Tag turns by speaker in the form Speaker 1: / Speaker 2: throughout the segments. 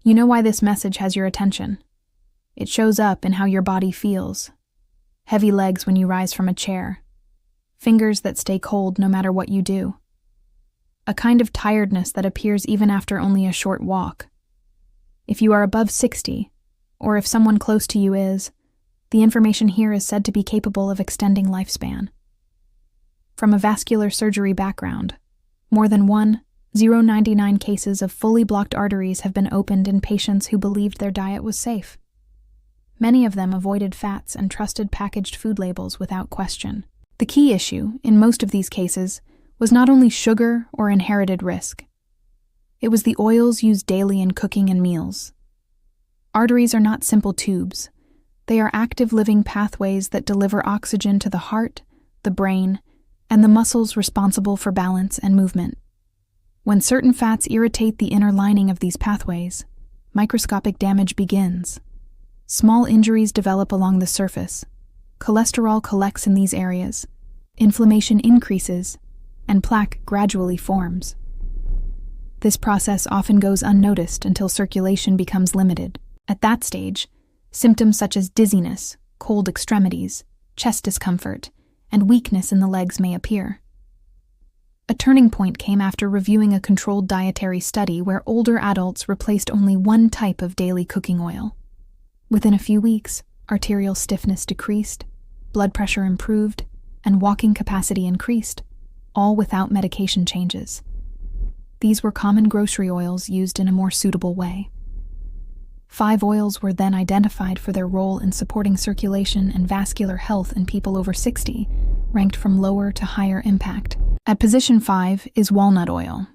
Speaker 1: You know why this message has your attention. It shows up in how your body feels. Heavy legs when you rise from a chair. Fingers that stay cold no matter what you do. A kind of tiredness that appears even after only a short walk. If you are above 60, or if someone close to you is, the information here is said to be capable of extending lifespan. From a vascular surgery background, more than 0.99 cases of fully blocked arteries have been opened in patients who believed their diet was safe. Many of them avoided fats and trusted packaged food labels without question. The key issue, in most of these cases, was not only sugar or inherited risk. It was the oils used daily in cooking and meals. Arteries are not simple tubes. They are active living pathways that deliver oxygen to the heart, the brain, and the muscles responsible for balance and movement. When certain fats irritate the inner lining of these pathways, microscopic damage begins. Small injuries develop along the surface. Cholesterol collects in these areas. Inflammation increases, and plaque gradually forms. This process often goes unnoticed until circulation becomes limited. At that stage, symptoms such as dizziness, cold extremities, chest discomfort, and weakness in the legs may appear. A turning point came after reviewing a controlled dietary study where older adults replaced only one type of daily cooking oil. Within a few weeks, arterial stiffness decreased, blood pressure improved, and walking capacity increased, all without medication changes. These were common grocery oils used in a more suitable way. 5 oils were then identified for their role in supporting circulation and vascular health in people over 60, ranked from lower to higher impact. At position 5 is walnut oil.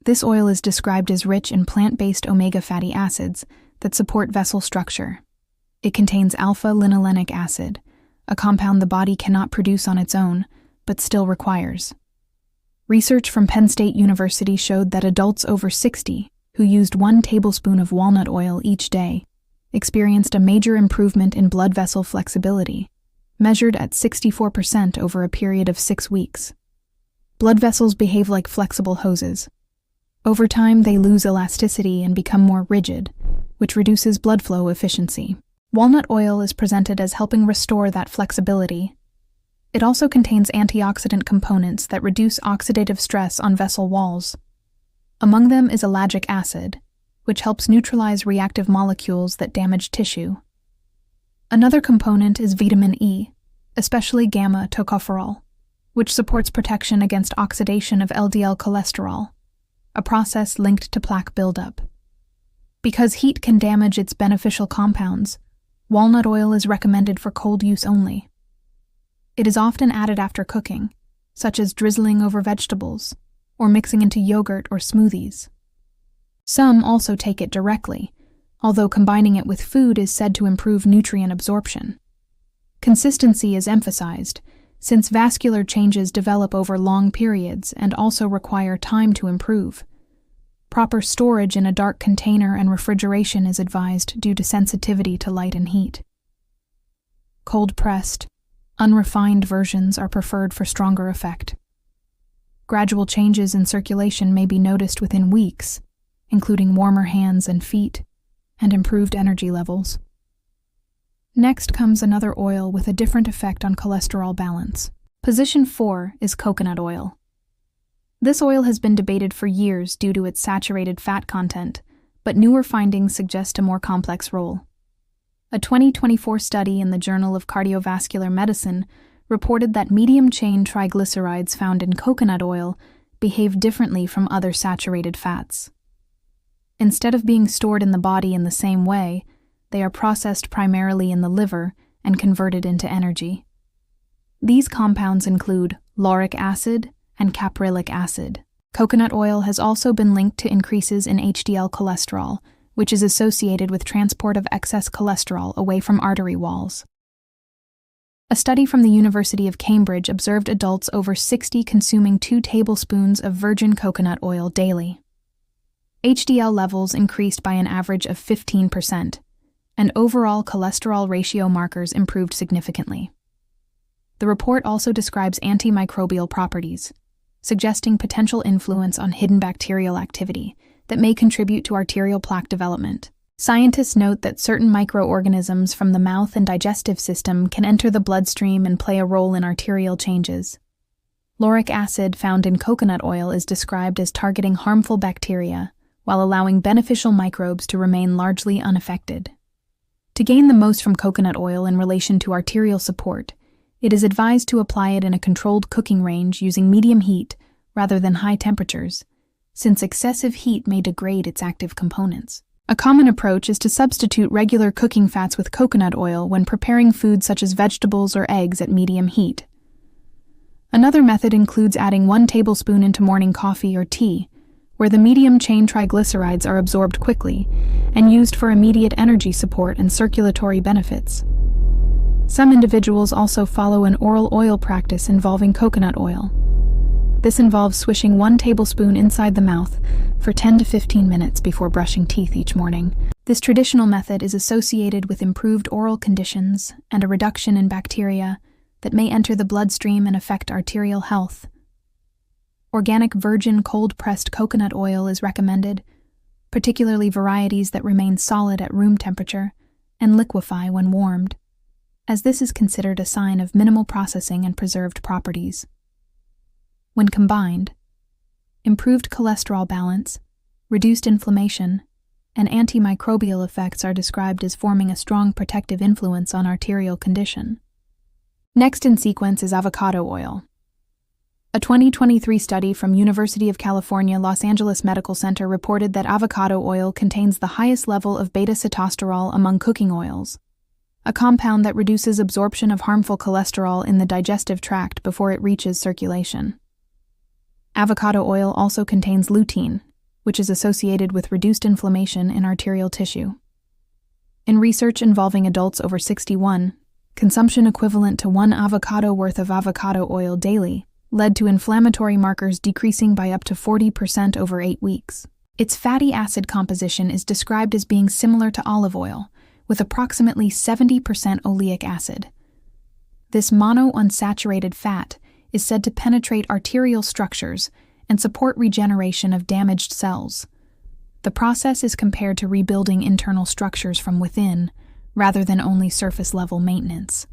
Speaker 1: This oil is described as rich in plant-based omega fatty acids that support vessel structure. It contains alpha-linolenic acid, a compound the body cannot produce on its own, but still requires. Research from Penn State University showed that adults over 60 who used 1 tablespoon of walnut oil each day experienced a major improvement in blood vessel flexibility, measured at 64% over a period of 6 weeks. Blood vessels behave like flexible hoses. Over time, they lose elasticity and become more rigid, which reduces blood flow efficiency. Walnut oil is presented as helping restore that flexibility. It also contains antioxidant components that reduce oxidative stress on vessel walls. Among them is ellagic acid, which helps neutralize reactive molecules that damage tissue. Another component is vitamin E, especially gamma tocopherol, which supports protection against oxidation of LDL cholesterol, a process linked to plaque buildup. Because heat can damage its beneficial compounds, walnut oil is recommended for cold use only. It is often added after cooking, such as drizzling over vegetables or mixing into yogurt or smoothies. Some also take it directly, although combining it with food is said to improve nutrient absorption. Consistency is emphasized, since vascular changes develop over long periods and also require time to improve. Proper storage in a dark container and refrigeration is advised due to sensitivity to light and heat. Cold-pressed, unrefined versions are preferred for stronger effect. Gradual changes in circulation may be noticed within weeks, including warmer hands and feet, and improved energy levels. Next comes another oil with a different effect on cholesterol balance. Position 4 is coconut oil. This oil has been debated for years due to its saturated fat content, but newer findings suggest a more complex role. A 2024 study in the Journal of Cardiovascular Medicine reported that medium-chain triglycerides found in coconut oil behave differently from other saturated fats. Instead of being stored in the body in the same way, they are processed primarily in the liver and converted into energy. These compounds include lauric acid and caprylic acid. Coconut oil has also been linked to increases in HDL cholesterol, which is associated with transport of excess cholesterol away from artery walls. A study from the University of Cambridge observed adults over 60 consuming 2 tablespoons of virgin coconut oil daily. HDL levels increased by an average of 15%, and overall cholesterol ratio markers improved significantly. The report also describes antimicrobial properties, suggesting potential influence on hidden bacterial activity that may contribute to arterial plaque development. Scientists note that certain microorganisms from the mouth and digestive system can enter the bloodstream and play a role in arterial changes. Lauric acid found in coconut oil is described as targeting harmful bacteria, while allowing beneficial microbes to remain largely unaffected. To gain the most from coconut oil in relation to arterial support, it is advised to apply it in a controlled cooking range using medium heat rather than high temperatures, since excessive heat may degrade its active components. A common approach is to substitute regular cooking fats with coconut oil when preparing foods such as vegetables or eggs at medium heat. Another method includes adding 1 tablespoon into morning coffee or tea, where the medium-chain triglycerides are absorbed quickly and used for immediate energy support and circulatory benefits. Some individuals also follow an oral oil practice involving coconut oil. This involves swishing 1 tablespoon inside the mouth for 10 to 15 minutes before brushing teeth each morning. This traditional method is associated with improved oral conditions and a reduction in bacteria that may enter the bloodstream and affect arterial health. Organic virgin cold-pressed coconut oil is recommended, particularly varieties that remain solid at room temperature and liquefy when warmed, as this is considered a sign of minimal processing and preserved properties. When combined, improved cholesterol balance, reduced inflammation, and antimicrobial effects are described as forming a strong protective influence on arterial condition. Next in sequence is avocado oil. A 2023 study from University of California, Los Angeles Medical Center reported that avocado oil contains the highest level of beta-sitosterol among cooking oils, a compound that reduces absorption of harmful cholesterol in the digestive tract before it reaches circulation. Avocado oil also contains lutein, which is associated with reduced inflammation in arterial tissue. In research involving adults over 61, consumption equivalent to 1 avocado worth of avocado oil daily led to inflammatory markers decreasing by up to 40% over 8 weeks. Its fatty acid composition is described as being similar to olive oil, with approximately 70% oleic acid. This monounsaturated fat is said to penetrate arterial structures and support regeneration of damaged cells. The process is compared to rebuilding internal structures from within, rather than only surface-level maintenance.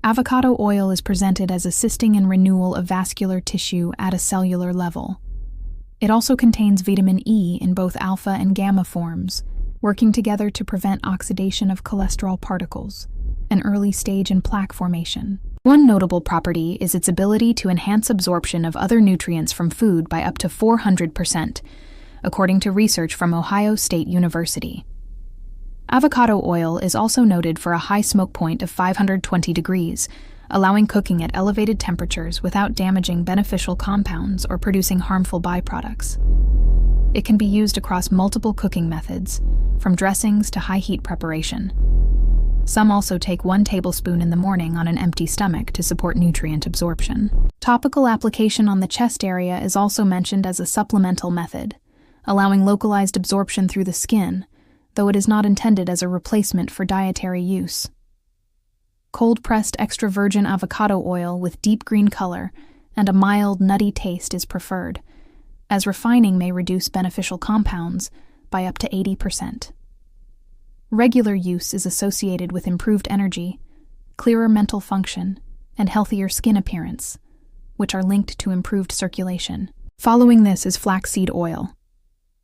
Speaker 1: Avocado oil is presented as assisting in renewal of vascular tissue at a cellular level. It also contains vitamin E in both alpha and gamma forms, working together to prevent oxidation of cholesterol particles, an early stage in plaque formation. One notable property is its ability to enhance absorption of other nutrients from food by up to 400%, according to research from Ohio State University. Avocado oil is also noted for a high smoke point of 520 degrees, allowing cooking at elevated temperatures without damaging beneficial compounds or producing harmful byproducts. It can be used across multiple cooking methods, from dressings to high-heat preparation. Some also take 1 tablespoon in the morning on an empty stomach to support nutrient absorption. Topical application on the chest area is also mentioned as a supplemental method, allowing localized absorption through the skin, though it is not intended as a replacement for dietary use. Cold-pressed extra virgin avocado oil with deep green color and a mild, nutty taste is preferred, as refining may reduce beneficial compounds by up to 80%. Regular use is associated with improved energy, clearer mental function, and healthier skin appearance, which are linked to improved circulation. Following this is flaxseed oil.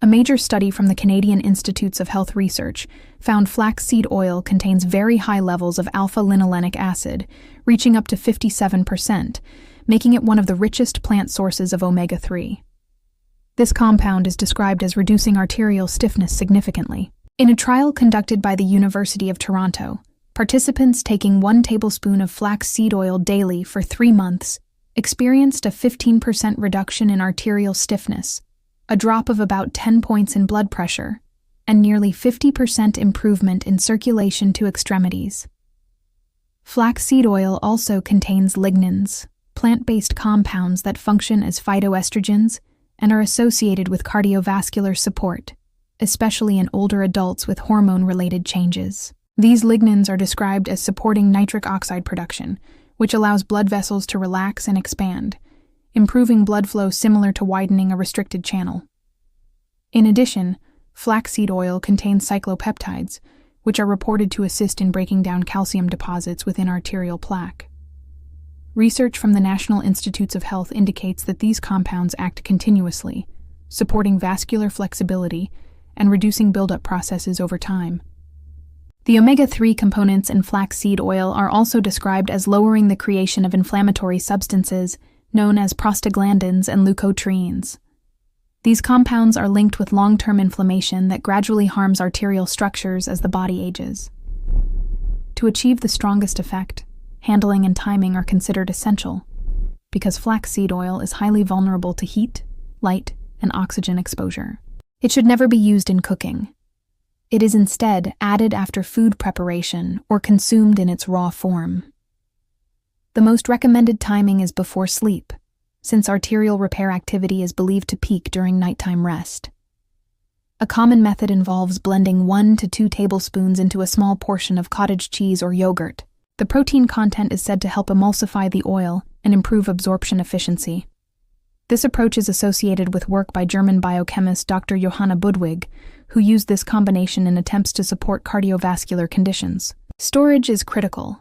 Speaker 1: A major study from the Canadian Institutes of Health Research found flaxseed oil contains very high levels of alpha-linolenic acid, reaching up to 57%, making it one of the richest plant sources of omega-3. This compound is described as reducing arterial stiffness significantly. In a trial conducted by the University of Toronto, participants taking 1 tablespoon of flaxseed oil daily for 3 months experienced a 15% reduction in arterial stiffness, a drop of about 10 points in blood pressure, and nearly 50% improvement in circulation to extremities. Flaxseed oil also contains lignans, plant-based compounds that function as phytoestrogens and are associated with cardiovascular support, especially in older adults with hormone-related changes. These lignans are described as supporting nitric oxide production, which allows blood vessels to relax and expand, improving blood flow similar to widening a restricted channel. In addition, flaxseed oil contains cyclopeptides, which are reported to assist in breaking down calcium deposits within arterial plaque. Research from the National Institutes of Health indicates that these compounds act continuously, supporting vascular flexibility and reducing buildup processes over time. The omega-3 components in flaxseed oil are also described as lowering the creation of inflammatory substances known as prostaglandins and leukotrienes. These compounds are linked with long-term inflammation that gradually harms arterial structures as the body ages. To achieve the strongest effect, handling and timing are considered essential, because flaxseed oil is highly vulnerable to heat, light, and oxygen exposure. It should never be used in cooking. It is instead added after food preparation or consumed in its raw form. The most recommended timing is before sleep, since arterial repair activity is believed to peak during nighttime rest. A common method involves blending 1 to 2 tablespoons into a small portion of cottage cheese or yogurt. The protein content is said to help emulsify the oil and improve absorption efficiency. This approach is associated with work by German biochemist Dr. Johanna Budwig, who used this combination in attempts to support cardiovascular conditions. Storage is critical.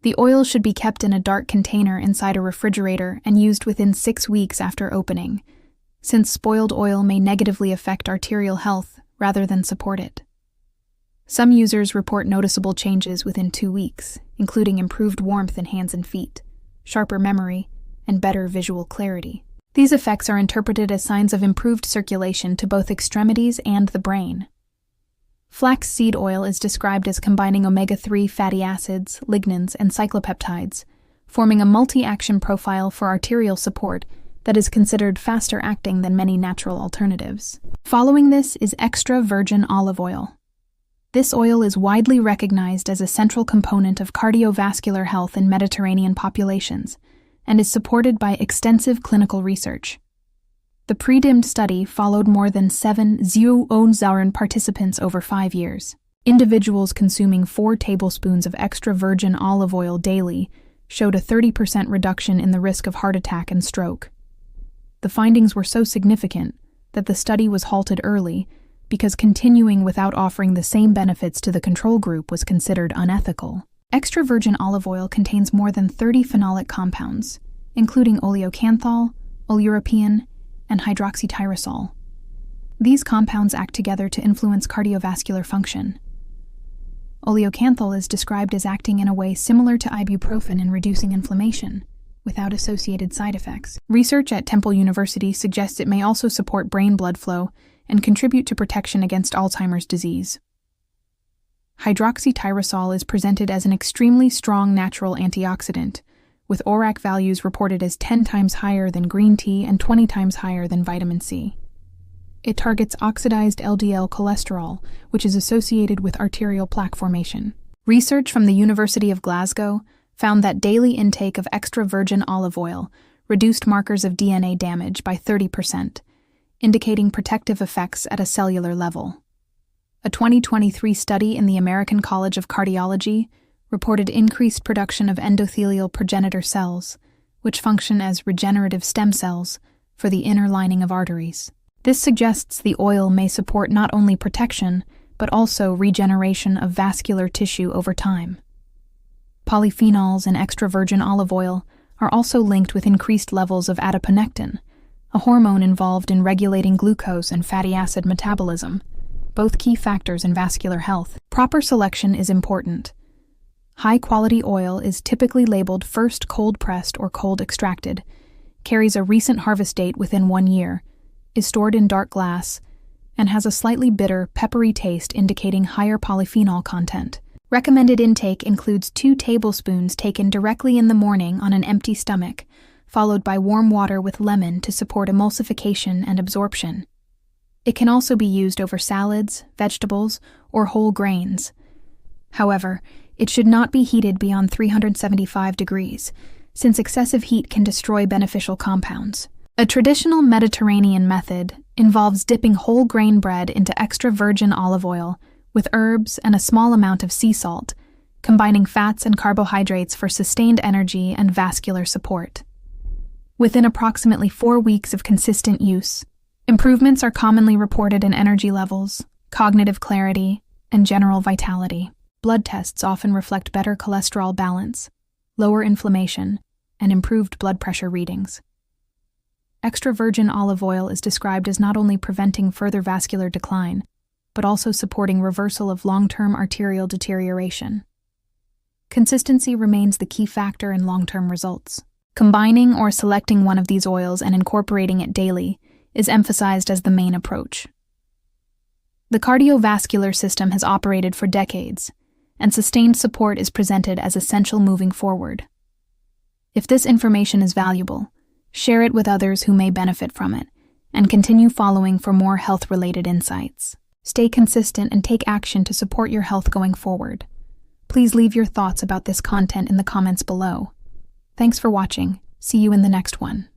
Speaker 1: The oil should be kept in a dark container inside a refrigerator and used within 6 weeks after opening, since spoiled oil may negatively affect arterial health rather than support it. Some users report noticeable changes within 2 weeks, including improved warmth in hands and feet, sharper memory, and better visual clarity. These effects are interpreted as signs of improved circulation to both extremities and the brain. Flaxseed oil is described as combining omega-3 fatty acids, lignans, and cyclopeptides, forming a multi-action profile for arterial support that is considered faster acting than many natural alternatives. Following this is extra virgin olive oil. This oil is widely recognized as a central component of cardiovascular health in Mediterranean populations and is supported by extensive clinical research. The pre-dimmed study followed more than 7,000 participants over 5 years. Individuals consuming 4 tablespoons of extra virgin olive oil daily showed a 30% reduction in the risk of heart attack and stroke. The findings were so significant that the study was halted early because continuing without offering the same benefits to the control group was considered unethical. Extra virgin olive oil contains more than 30 phenolic compounds, including oleocanthal, oleuropein, and hydroxytyrosol. These compounds act together to influence cardiovascular function. Oleocanthal is described as acting in a way similar to ibuprofen in reducing inflammation, without associated side effects. Research at Temple University suggests it may also support brain blood flow and contribute to protection against Alzheimer's disease. Hydroxytyrosol is presented as an extremely strong natural antioxidant, with ORAC values reported as 10 times higher than green tea and 20 times higher than vitamin C. It targets oxidized LDL cholesterol, which is associated with arterial plaque formation. Research from the University of Glasgow found that daily intake of extra virgin olive oil reduced markers of DNA damage by 30%, indicating protective effects at a cellular level. A 2023 study in the American College of Cardiology reported increased production of endothelial progenitor cells, which function as regenerative stem cells for the inner lining of arteries. This suggests the oil may support not only protection, but also regeneration of vascular tissue over time. Polyphenols in extra virgin olive oil are also linked with increased levels of adiponectin, a hormone involved in regulating glucose and fatty acid metabolism, both key factors in vascular health. Proper selection is important. High-quality oil is typically labeled first cold-pressed or cold extracted, carries a recent harvest date within 1 year, is stored in dark glass, and has a slightly bitter, peppery taste indicating higher polyphenol content. Recommended intake includes 2 tablespoons taken directly in the morning on an empty stomach, followed by warm water with lemon to support emulsification and absorption. It can also be used over salads, vegetables, or whole grains. However, it should not be heated beyond 375 degrees, since excessive heat can destroy beneficial compounds. A traditional Mediterranean method involves dipping whole grain bread into extra virgin olive oil with herbs and a small amount of sea salt, combining fats and carbohydrates for sustained energy and vascular support. Within approximately 4 weeks of consistent use, Improvements are commonly reported in energy levels, cognitive clarity, and general vitality. Blood tests often reflect better cholesterol balance, lower inflammation, and improved blood pressure readings. Extra virgin olive oil is described as not only preventing further vascular decline, but also supporting reversal of long-term arterial deterioration. Consistency remains the key factor in long-term results. Combining or selecting one of these oils and incorporating it daily is emphasized as the main approach. The cardiovascular system has operated for decades, and sustained support is presented as essential moving forward. If this information is valuable, share it with others who may benefit from it, and continue following for more health-related insights. Stay consistent and take action to support your health going forward. Please leave your thoughts about this content in the comments below. Thanks for watching. See you in the next one.